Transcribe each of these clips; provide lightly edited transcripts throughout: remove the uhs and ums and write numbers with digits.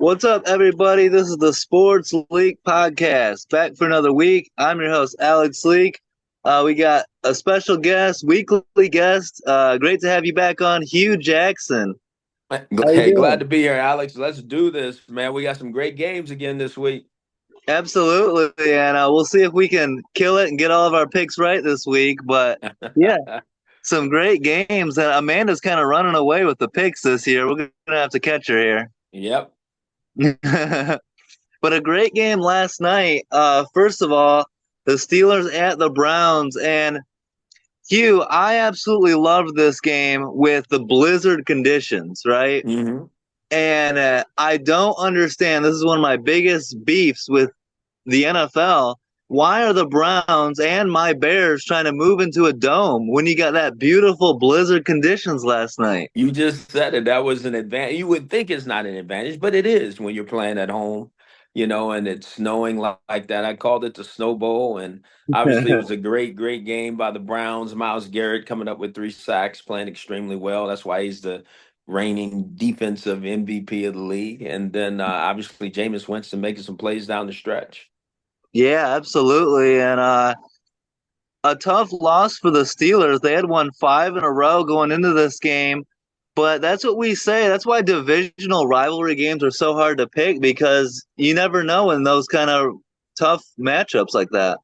What's up, everybody? This is the Sports Leak Podcast. Back for another week. I'm your host, Alex Leak. We got a special guest, weekly guest. Great to have you back on, Hue Jackson. How you Hey, glad doing? to be here, Alex. Let's do this, man. We got some great games again this week. Absolutely, and we'll see if we can kill it and get all of our picks right this week. But yeah, some great games. And Amanda's kind of running away with the picks this year. We're gonna have to catch her Yep. here. But a great game last night. First of all, the Steelers at the Browns. And Hugh, I absolutely loved this game with the blizzard conditions, right? hmm And I don't understand. This is one of my biggest beefs with the NFL. Why are the Browns and my Bears trying to move into a dome when you got that beautiful blizzard conditions last night? You just said it. That was an advantage. You would think it's not an advantage, but it is when you're playing at home, and it's snowing like that. I called it the Snow Bowl, and obviously it was a great, great game by the Browns. Myles Garrett coming up with 3 sacks, playing extremely well. That's why he's the reigning defensive MVP of the league. And then obviously Jameis Winston making some plays down the stretch. Yeah, absolutely. And a tough loss for the Steelers. They had won five in a row going into this game, but that's what we say. That's why divisional rivalry games are so hard to pick because you never know in those kind of tough matchups like that.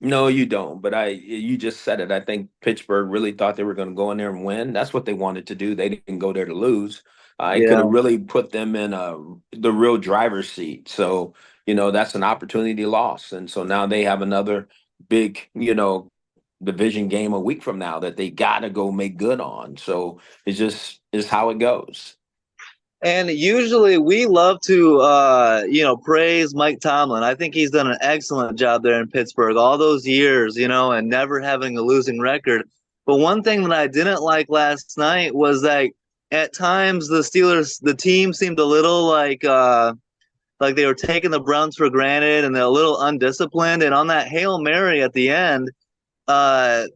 No, you don't. But you just said it. I think Pittsburgh really thought they were going to go in there and win. That's what they wanted to do. They didn't go there to lose. It could Yeah. have really put them in the real driver's seat. So, that's an opportunity loss. And so now they have another big, division game a week from now that they got to go make good on. So it's just is how it goes. And usually we love to, praise Mike Tomlin. I think he's done an excellent job there in Pittsburgh all those years, and never having a losing record. But one thing that I didn't like last night was that at times the Steelers, the team seemed a little like they were taking the Browns for granted and they're a little undisciplined. And on that Hail Mary at the end,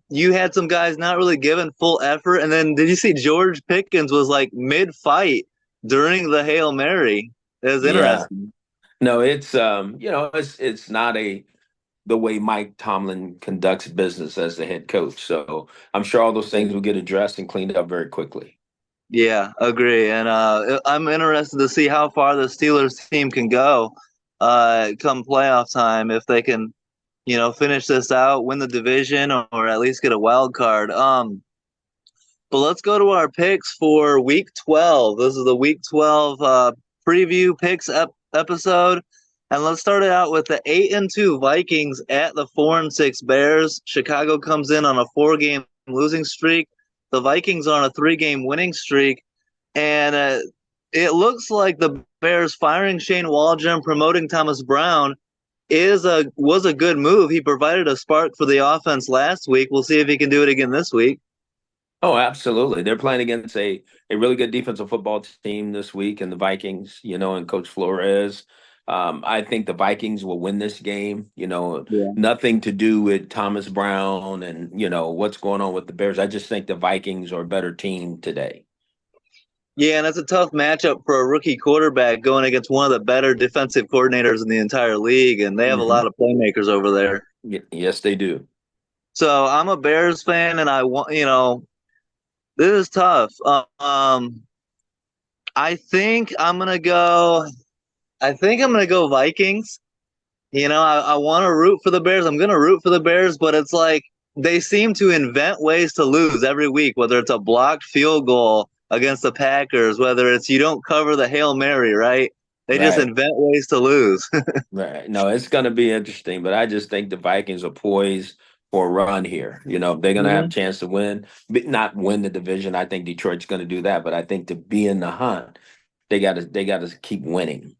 you had some guys not really giving full effort. And then did you see George Pickens was like mid fight during the Hail Mary? It was Yeah. interesting. No, it's not the way Mike Tomlin conducts business as the head coach. So I'm sure all those things will get addressed and cleaned up very quickly. Yeah, agree. And I'm interested to see how far the Steelers team can go come playoff time if they can, finish this out, win the division, or at least get a wild card. But let's go to our picks for Week 12. This is the Week 12 preview picks episode, and let's start it out with the 8-2 Vikings at the 4-6 Bears. Chicago comes in on a 4-game losing streak. The Vikings are on a 3-game winning streak, and it looks like the Bears firing Shane Waldron, promoting Thomas Brown was a good move. He provided a spark for the offense last week. We'll see if he can do it again this week. Oh, absolutely. They're playing against a really good defensive football team this week, and the Vikings, and Coach Flores. I think the Vikings will win this game. Nothing to do with Thomas Brown and what's going on with the Bears. I just think the Vikings are a better team today. Yeah, and it's a tough matchup for a rookie quarterback going against one of the better defensive coordinators in the entire league, and they have a hmm lot of playmakers over there. Yes, they do. So I'm a Bears fan, and I want, this is tough. I think I'm gonna go. I think I'm gonna go Vikings. I want to root for the Bears. I'm gonna root for the Bears, but it's like they seem to invent ways to lose every week, whether it's a blocked field goal against the Packers, whether it's you don't cover the Hail Mary, right? They just Right. invent ways to lose. Right. No, it's going to be interesting, but I just think the Vikings are poised for a run here. They're going to have a Mhm. chance to win, but not win the division. I think Detroit's going to do that, but I think to be in the hunt, they got to keep winning.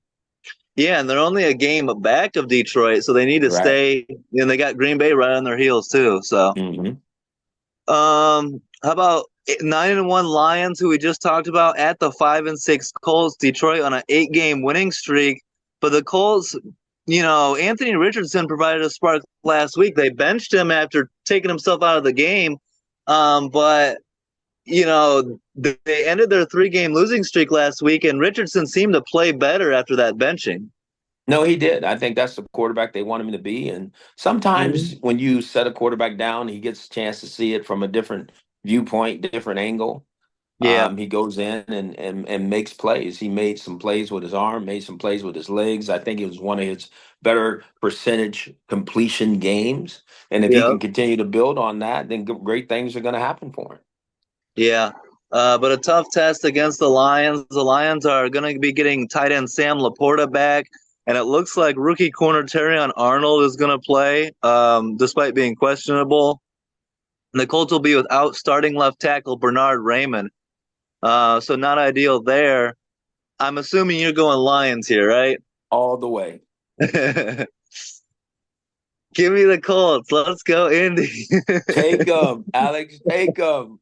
Yeah, and they're only a game back of Detroit, so they need to Right. stay. And they got Green Bay right on their heels too. So, hmm how about 9-1 Lions, who we just talked about, at the 5-6 Colts? Detroit on an 8-game winning streak, but the Colts, Anthony Richardson provided a spark last week. They benched him after taking himself out of the game, but they ended their 3-game losing streak last week, and Richardson seemed to play better after that benching. No, he did. I think that's the quarterback they want him to be. And sometimes Mhm. when you set a quarterback down, he gets a chance to see it from a different viewpoint, different angle. Yeah, He goes in and makes plays. He made some plays with his arm, made some plays with his legs. I think it was one of his better percentage completion games. And if he yeah, can continue to build on that, then great things are going to happen for him. yeah. But a tough test against the Lions. The Lions are going to be getting tight end Sam Laporta back, and it looks like rookie corner Terrion Arnold is going to play, despite being questionable. And the Colts will be without starting left tackle Bernard Raymond. So not ideal there. I'm assuming you're going Lions here, right? All the way. Give me the Colts. Let's go, Indy. Take them, Alex. Take them.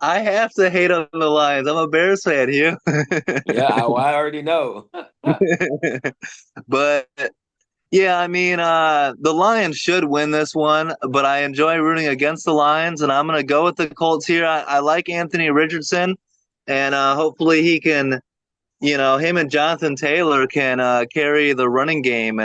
I have to hate on the Lions. I'm a Bears fan, Hugh. Yeah, I already know. But yeah, I mean, the Lions should win this one, but I enjoy rooting against the Lions, and I'm going to go with the Colts here. I like Anthony Richardson, and hopefully he can, him and Jonathan Taylor can carry the running game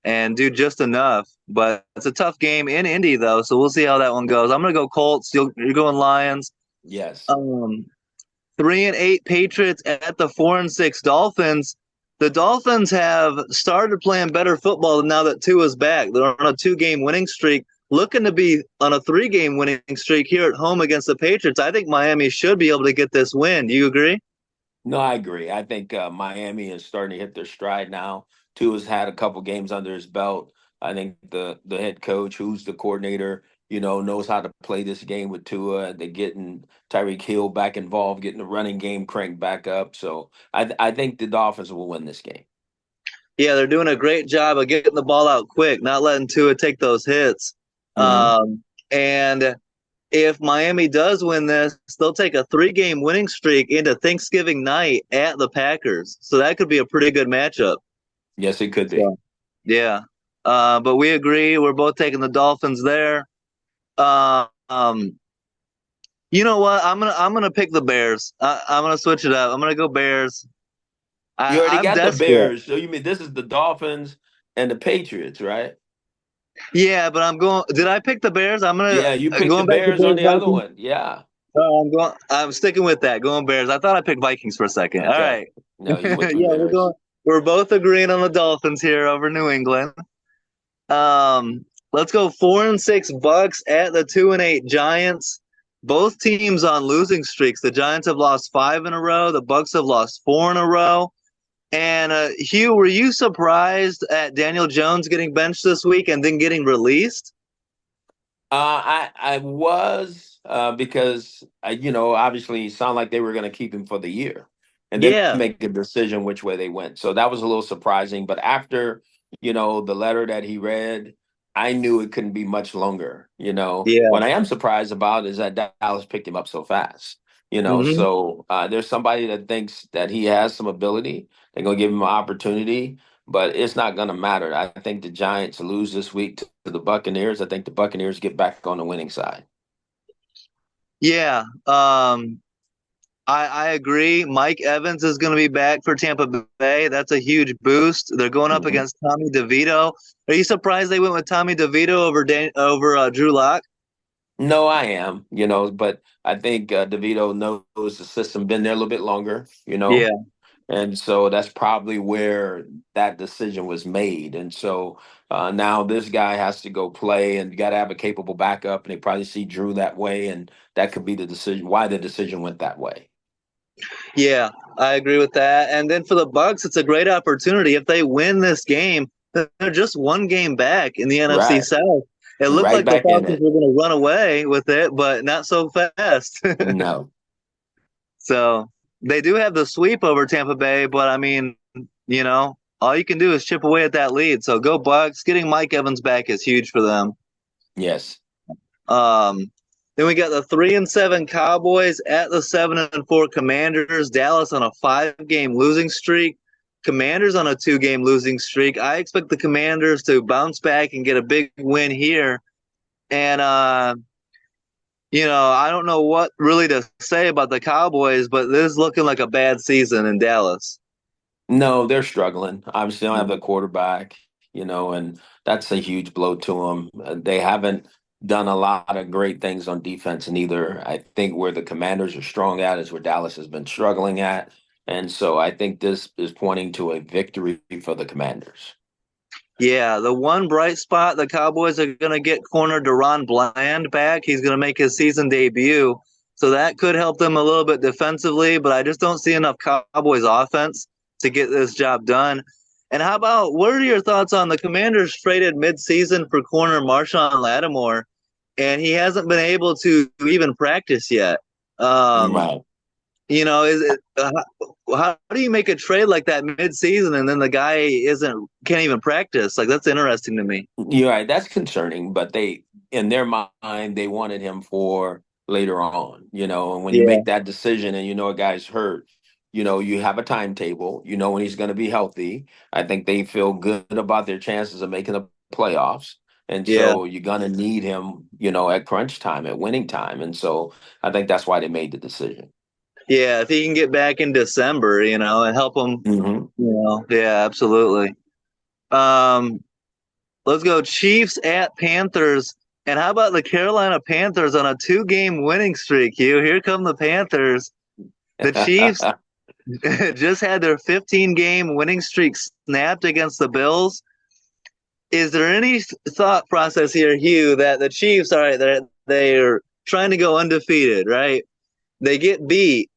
and do just enough. But it's a tough game in Indy, though, so we'll see how that one goes. I'm going to go Colts. You're going Lions. Yes. Um, 3-8 Patriots at the 4-6 Dolphins. The Dolphins have started playing better football now that Tua's back. They're on a 2-game winning streak, looking to be on a 3-game winning streak here at home against the Patriots. I think Miami should be able to get this win. Do you agree? No, I agree. I think Miami is starting to hit their stride now. Tua's had a couple games under his belt. I think the head coach, who's the coordinator, knows how to play this game with Tua. They're getting Tyreek Hill back involved, getting the running game cranked back up. So I think the Dolphins will win this game. Yeah, they're doing a great job of getting the ball out quick, not letting Tua take those hits. Hmm. And if Miami does win this, they'll take a 3-game winning streak into Thanksgiving night at the Packers. So that could be a pretty good matchup. Yes, it could be. So, yeah. But we agree. We're both taking the Dolphins there. Um, you know what? I'm gonna pick the Bears. I'm gonna switch it up. I'm gonna go Bears. You already I'm got the desperate. Bears. So you mean this is the Dolphins and the Patriots, right? Yeah, but I'm going. Did I pick the Bears? I'm gonna Yeah, you picked the going back to Bears on Bears the other Vikings. one. Yeah. I'm going. I'm sticking with that. Going Bears. I thought I picked Vikings for a second. All Okay. right. No, you went Yeah, to the we're Bears. going. We're both agreeing on the Dolphins here over New England. Let's go 4-6 Bucks at the 2-8 Giants. Both teams on losing streaks. The Giants have lost 5 in a row. The Bucks have lost 4 in a row. And Hugh, were you surprised at Daniel Jones getting benched this week and then getting released? I was because obviously it sounded like they were going to keep him for the year, and then Yeah, make a decision which way they went. So that was a little surprising. But after the letter that he read, I knew it couldn't be much longer. yeah. What I am surprised about is that Dallas picked him up so fast. Hmm. So there's somebody that thinks that he has some ability. They're gonna give him an opportunity, but it's not going to matter. I think the Giants lose this week to the Buccaneers. I think the Buccaneers get back on the winning side. Yeah. I agree. Mike Evans is going to be back for Tampa Bay. That's a huge boost. They're going up Mhm. against Tommy DeVito. Are you surprised they went with Tommy DeVito over Drew Lock? No, I am, but I think DeVito knows the system, been there a little bit longer, Yeah. and so that's probably where that decision was made. And so now this guy has to go play, and you got to have a capable backup, and they probably see Drew that way, and that could be the decision why the decision went that way. Yeah, I agree with that. And then for the Bucks, it's a great opportunity. If they win this game, they're just one game back in the NFC Right, South. It looked right like the back in Falcons it. were going to run away with it, but not so fast. No. So they do have the sweep over Tampa Bay, but I mean, all you can do is chip away at that lead. So go Bucks. Getting Mike Evans back is huge for them. Yes. Um, then we got the 3-7 Cowboys at the 7-4 Commanders. Dallas on a 5-game losing streak. Commanders on a 2-game losing streak. I expect the Commanders to bounce back and get a big win here. And I don't know what really to say about the Cowboys, but this is looking like a bad season in Dallas. No, they're struggling. Obviously, they don't have Mhm. the quarterback, and that's a huge blow to them. They haven't done a lot of great things on defense neither. I think where the Commanders are strong at is where Dallas has been struggling at. And so I think this is pointing to a victory for the Commanders. Yeah, the one bright spot, the Cowboys are going to get corner Deron Bland back. He's going to make his season debut. So that could help them a little bit defensively, but I just don't see enough Cowboys offense to get this job done. And how about what are your thoughts on the Commanders traded midseason for corner Marshawn Lattimore, and he hasn't been able to even practice yet? Um, Right. is it how do you make a trade like that mid-season and then the guy isn't can't even practice? Like that's interesting to me. You're right. That's concerning, but in their mind, they wanted him for later on, and when you Yeah, make that decision and you know a guy's hurt, you have a timetable, when he's going to be healthy. I think they feel good about their chances of making the playoffs. And yeah, so you're going to need him, at crunch time, at winning time. And so I think that's why they made the decision. yeah. If he can get back in December, and help him, Hmm. yeah, absolutely. Um, let's go Chiefs at Panthers. And how about the Carolina Panthers on a two-game winning streak? Here come the Panthers. The Chiefs just had their 15-game winning streak snapped against the Bills. Is there any thought process here, Hugh, that the Chiefs, all right, they're trying to go undefeated, right? They get beat.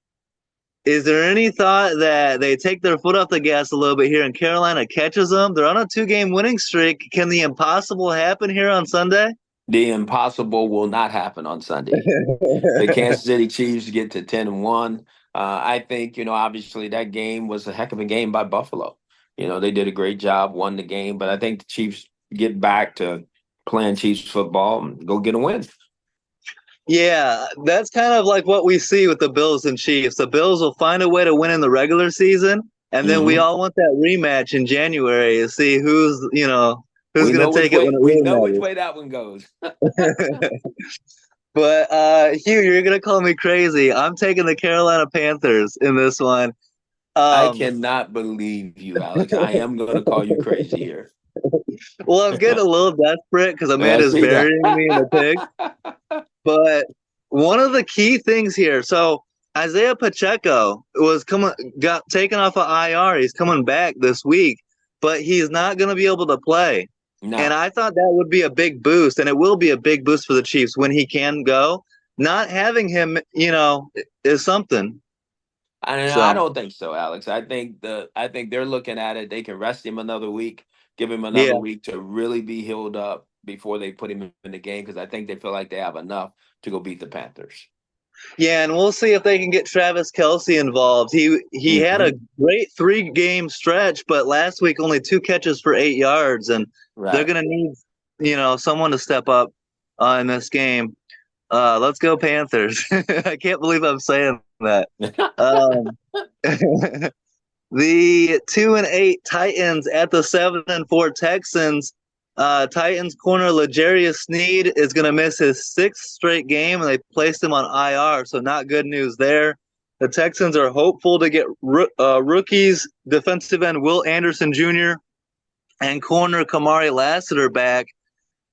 Is there any thought that they take their foot off the gas a little bit here and Carolina catches them? They're on a two-game winning streak. Can the impossible happen here on Sunday? The impossible will not happen on Sunday. The Kansas City Chiefs get to 10-1. I think, obviously that game was a heck of a game by Buffalo. They did a great job, won the game, but I think the Chiefs get back to playing Chiefs football and go get a win. Yeah, that's kind of like what we see with the Bills and Chiefs. The Bills will find a way to win in the regular season, and then we Hmm. all want that rematch in January to see who's We going know to which take it when way it we really know which matters. way that one goes. But Hugh, you're gonna call me crazy. I'm taking the Carolina Panthers in this one. I Um, cannot believe you, Alex. I am going to call you crazy here. well, I'm getting a little desperate because I Amanda's see that. burying me in the pig. But one of the key things here, so Isaiah Pacheco got taken off of IR. He's coming back this week, but he's not going to be able to play. And No. I thought that would be a big boost, and it will be a big boost for the Chiefs when he can go. Not having him, is something. I So don't think so, Alex. I think they're looking at it. They can rest him another week, give him another yeah, week to really be healed up before they put him in the game because I think they feel like they have enough to go beat the Panthers. yeah, and we'll see if they can get Travis Kelsey involved. He had a Hmm. great 3 game stretch, but last week only 2 catches for 8 yards, and they're Right. gonna need someone to step up in this game. Let's go Panthers! I can't believe I'm saying that. Um, the 2-8 Titans at the 7-4 Texans. Titans corner L'Jarius Sneed is going to miss his 6th straight game, and they placed him on IR, so not good news there. The Texans are hopeful to get rookies defensive end Will Anderson Jr. and corner Kamari Lassiter back.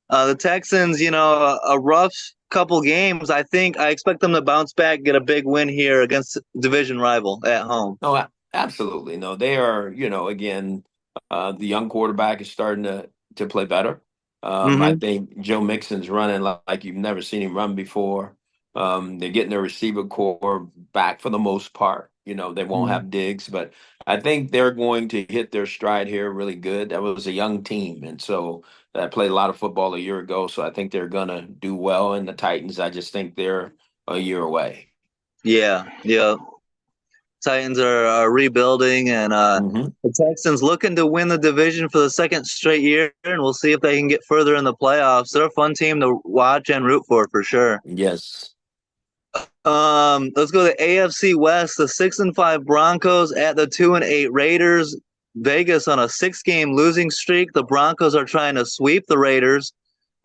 The Texans, a rough couple games. I expect them to bounce back, get a big win here against division rival at home. No, absolutely. No, they are, again, the young quarterback is starting to play better. I Mm-hmm. think Joe Mixon's running like you've never seen him run before. They're getting their receiver core back for the most part. They won't Mm-hmm. have Diggs, but I think they're going to hit their stride here really good. That was a young team, and so that played a lot of football a year ago. So I think they're gonna do well. And the Titans, I just think they're a year away. Yeah, yeah. Titans are rebuilding, and Hmm. the Texans looking to win the division for the second straight year, and we'll see if they can get further in the playoffs. They're a fun team to watch and root for sure. Yes. Let's go to AFC West. The 6-5 Broncos at the 2-8 Raiders. Vegas on a 6-game losing streak. The Broncos are trying to sweep the Raiders.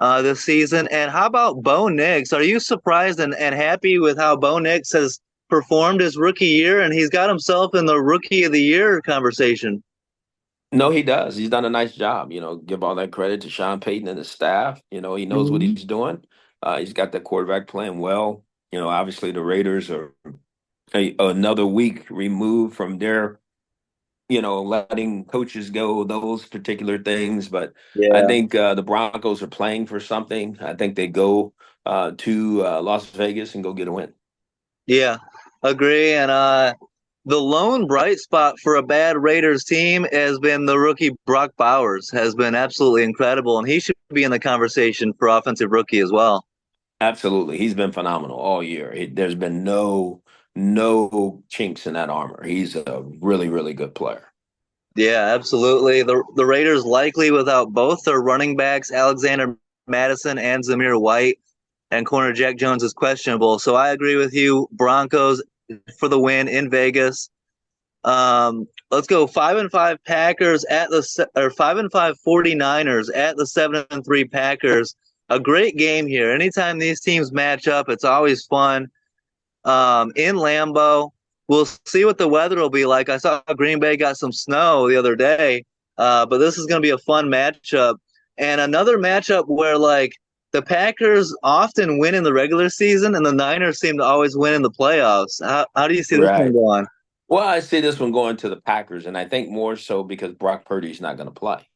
this season. And how about Bo Nix? Are you surprised and happy with how Bo Nix has performed his rookie year? And he's got himself in the rookie of the year conversation. No, he does. He's done a nice job. Give all that credit to Sean Payton and his staff. He knows what Mhm. he's doing. He's got the quarterback playing well. Obviously the Raiders are another week removed from their, letting coaches go, those particular things. But I Yeah. think the Broncos are playing for something. I think they go to Las Vegas and go get a win. Yeah, agree. And the lone bright spot for a bad Raiders team has been the rookie Brock Bowers. Has been absolutely incredible, and he should be in the conversation for offensive rookie as well. Absolutely. He's been phenomenal all year. There's been no chinks in that armor. He's a really, really good player. Yeah, absolutely. The Raiders likely without both their running backs, Alexander Madison and Zamir White, and corner Jack Jones is questionable. So I agree with you. Broncos for the win in Vegas. Let's go 5-5 Packers at the or 5-5 49ers at the 7-3 Packers. A great game here. Anytime these teams match up, it's always fun. In Lambeau, we'll see what the weather will be like. I saw Green Bay got some snow the other day, but this is going to be a fun matchup. And another matchup where like the Packers often win in the regular season, and the Niners seem to always win in the playoffs. How do you see this one Right. going? Well, I see this one going to the Packers, and I think more so because Brock Purdy's not going to play.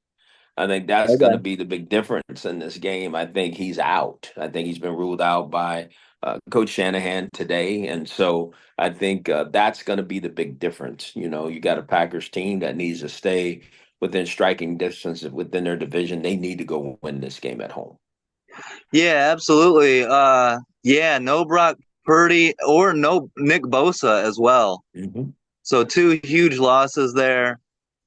I think that's going to Okay. be the big difference in this game. I think he's out. I think he's been ruled out by Coach Shanahan today. And so I think that's going to be the big difference. You got a Packers team that needs to stay within striking distance within their division. They need to go win this game at home. Yeah, absolutely. Yeah, no Brock Purdy or no Nick Bosa as well. Hmm. So two huge losses there.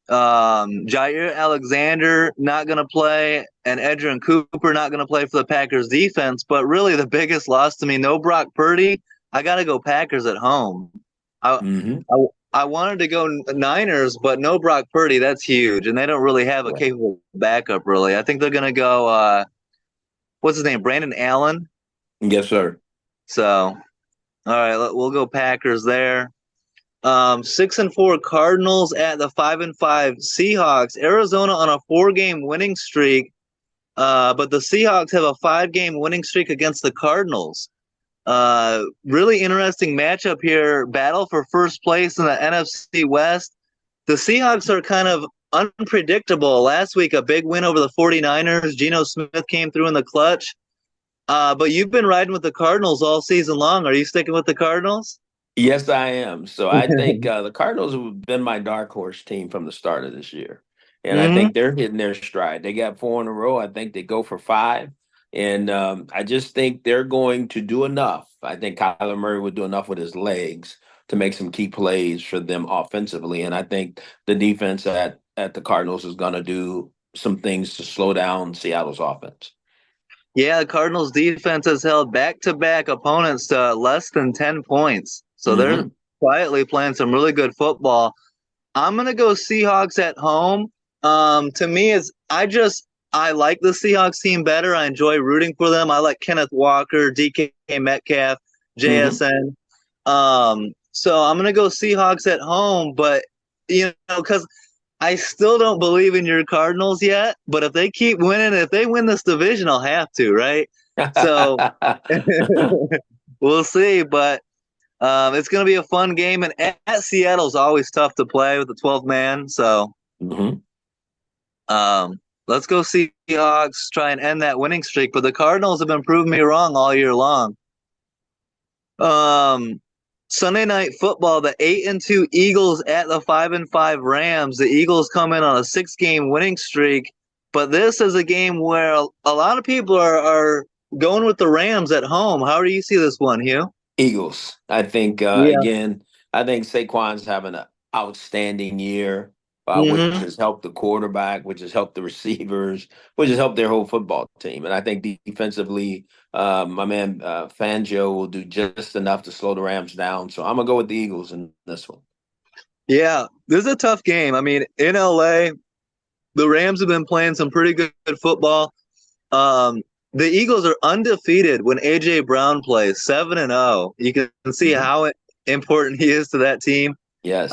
Jair Alexander not going to play, and Edgerrin Cooper not going to play for the Packers defense. But really, the biggest loss to me, no Brock Purdy. I got to go Packers at home. I, Hmm. I I wanted to go Niners, but no Brock Purdy. That's huge, and they don't really have a Right. capable backup. Really, I think they're going to go. What's his name? Brandon Allen. Yes, sir. So, all right, we'll go Packers there. 6-4 Cardinals at the 5-5 Seahawks. Arizona on a 4-game winning streak, but the Seahawks have a 5-game winning streak against the Cardinals. Really interesting matchup here. Battle for first place in the NFC West. The Seahawks are kind of unpredictable. Last week, a big win over the 49ers. Geno Smith came through in the clutch. But you've been riding with the Cardinals all season long. Are you sticking with the Cardinals? Yes, I am. So I think the Cardinals have been my dark horse team from the start of this year. And I Hmm. think they're hitting their stride. They got four in a row. I think they go for five. And I just think they're going to do enough. I think Kyler Murray would do enough with his legs to make some key plays for them offensively. And I think the defense at the Cardinals is going to do some things to slow down Seattle's offense. Yeah, the Cardinals defense has held back-to-back opponents to less than 10 points. So they're Hmm. quietly playing some really good football. I'm gonna go Seahawks at home. To me, I like the Seahawks team better. I enjoy rooting for them. I like Kenneth Walker, DK Metcalf, Hmm. JSN. So I'm gonna go Seahawks at home, but because I still don't believe in your Cardinals yet, but if they keep winning, if they win this division, I'll have to, right? So we'll see, but it's going to be a fun game, and at Seattle's always tough to play with the 12th man. So Hmm. let's go Seahawks try and end that winning streak. But the Cardinals have been proving me wrong all year long. Um, Sunday night football, the 8-2 Eagles at the 5-5 Rams. The Eagles come in on a 6-game winning streak, but this is a game where a lot of people are going with the Rams at home. How do you see this one, Hugh? Eagles. I think Yeah. again, I think Saquon's having an outstanding year, which Hmm. has helped the quarterback, which has helped the receivers, which has helped their whole football team. And I think defensively, my man Fangio will do just enough to slow the Rams down. So I'm gonna go with the Eagles in this one. Yeah, this is a tough game. I mean, in LA, the Rams have been playing some pretty good football. Um, the Eagles are undefeated when AJ Brown plays 7-0. You can see Mhm. how important he is to that team. Yes.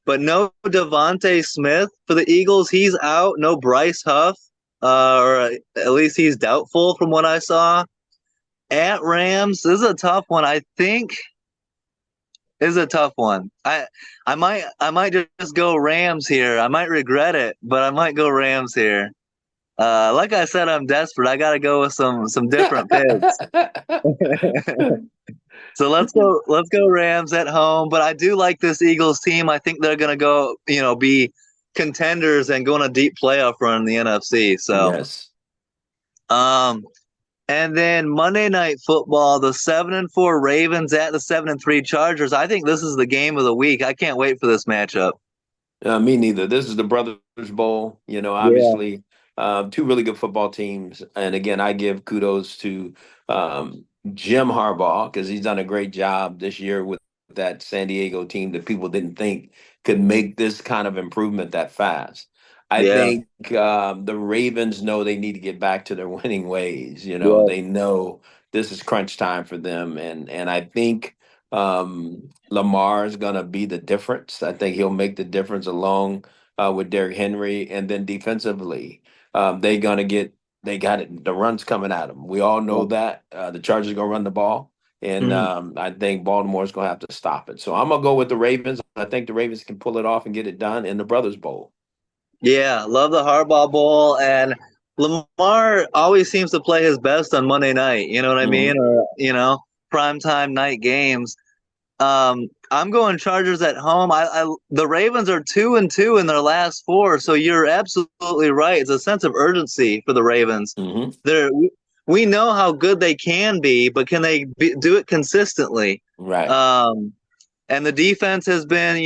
But no Devontae Smith for the Eagles. He's out. No Bryce Huff, or at least he's doubtful from what I saw. At Rams, this is a tough one. I think is a tough one. I might just go Rams here. I might regret it, but I might go Rams here. Like I said, I'm desperate. I got to go with some different picks. So let's go Rams at home. But I do like this Eagles team. I think they're gonna go, be contenders and go on a deep playoff run in the NFC. So Yes. um and then Monday Night Football, the 7-4 Ravens at the 7-3 Chargers. I think this is the game of the week. I can't wait for this matchup. Me neither. This is the Brothers Bowl. Yeah, Obviously, two really good football teams. And again, I give kudos to Jim Harbaugh because he's done a great job this year with that San Diego team that people didn't think could make this kind of improvement that fast. I yeah, think the Ravens know they need to get back to their winning ways. yeah. They know this is crunch time for them, and I think. Lamar is going to be the difference. I think he'll make the difference along with Derrick Henry, and then defensively, they got it. The runs coming at them. We all know that the Chargers are going to run the ball, and Mhm. I think Baltimore's going to have to stop it. So I'm going to go with the Ravens. I think the Ravens can pull it off and get it done in the Brothers Bowl. Yeah, love the Harbaugh Bowl, and Lamar always seems to play his best on Monday night. You know what I Hmm. mean? Or primetime night games. I'm going Chargers at home. The Ravens are 2-2 in their last four, so you're absolutely right. It's a sense of urgency for the Ravens. Hmm. We know how good they can be, but can they do it consistently? Right. Um, and the defense has been,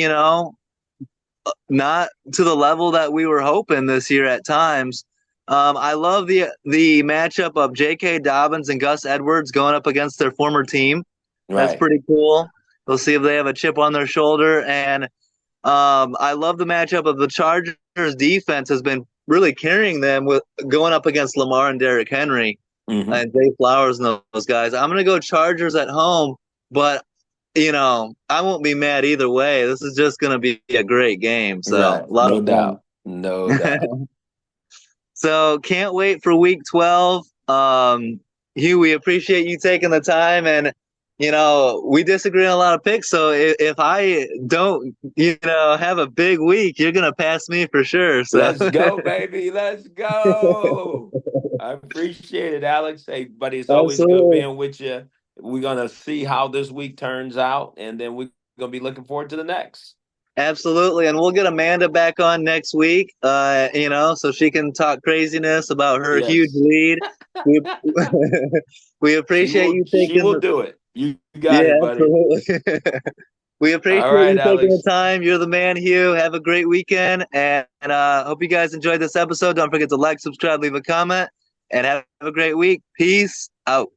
not to the level that we were hoping this year at times. I love the matchup of J.K. Dobbins and Gus Edwards going up against their former team. That's Right. pretty cool. We'll see if they have a chip on their shoulder. And I love the matchup of the Chargers defense has been really carrying them with going up against Lamar and Derrick Henry Hmm. and Dave Flowers and those guys. I'm going to go Chargers at home, but I won't be mad either way. This is just going to be a great game. So Right. a lot No of doubt. No doubt. fun. So can't wait for week 12. Hugh, we appreciate you taking the time and we disagree on a lot of picks. So if I don't, have a big week, you're gonna pass me for sure. So Let's go, baby. Let's go. I appreciate it, Alex. Hey, buddy, it's always good absolutely, being with you. We're going to see how this week turns out, and then we're going to be looking forward to the next. absolutely, and we'll get Amanda back on next week. So she can talk craziness about her huge Yes. lead. We we appreciate you She taking will the do it. You got yeah, it, buddy. absolutely. We appreciate All right, you taking the Alex. time. You're the man, Hugh. Have a great weekend, and hope you guys enjoyed this episode. Don't forget to like, subscribe, leave a comment, and have a great week. Peace out.